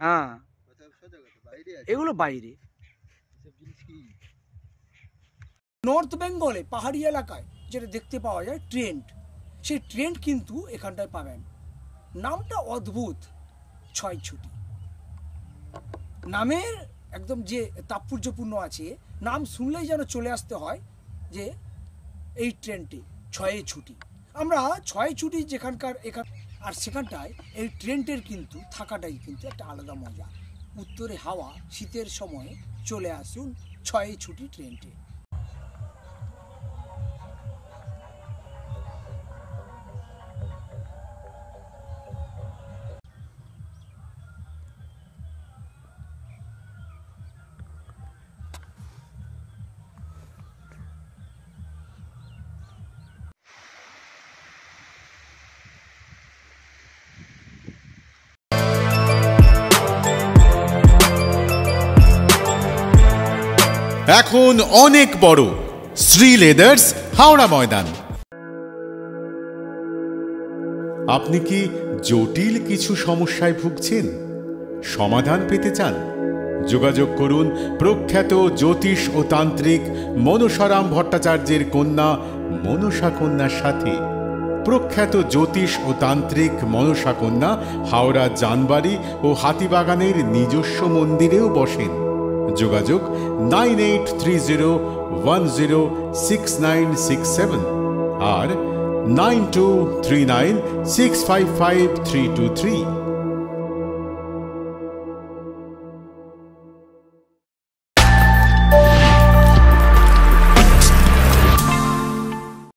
হ্যাঁ, এগুলো বাইরে। নর্থ বেঙ্গলে পাহাড়ি এলাকায় যেটা দেখতে পাওয়া যায় ট্রেন্ট, সেই ট্রেন্ট কিন্তু এখানটায় পাবেন। নামটা অদ্ভুত, ছয় ছুটি। নামের একদম যে তাৎপর্যপূর্ণ আছে, নাম শুনলেই যেন চলে আসতে হয় যে এই ট্রেনটি ছয়ে ছুটি। আমরা ছয় ছুটি যেখানকার আর সেখানটায় এই ট্রেনটির কিন্তু থাকাটাই কিন্তু একটা আলাদা মজা। উত্তরে হাওয়া, শীতের সময়ে চলে আসুন ছয়ে ছুটি ট্রেনটি। এখন অনেক বড় শ্রী লেদার্স হাওড়া ময়দান। আপনি কি জটিল কিছু সমস্যায় ভুগছেন, সমাধান পেতে চান? যোগাযোগ করুন প্রখ্যাত জ্যোতিষ ও তান্ত্রিক মনসারাম ভট্টাচার্যের কন্যা মনসা কন্যার সাথে। প্রখ্যাত জ্যোতিষ ও তান্ত্রিক মনসা কন্যা হাওড়া জানবাড়ি ও হাতিবাগানের নিজস্ব মন্দিরেও বসেন। যোগাযোগ 9830106967 আর 9239655323।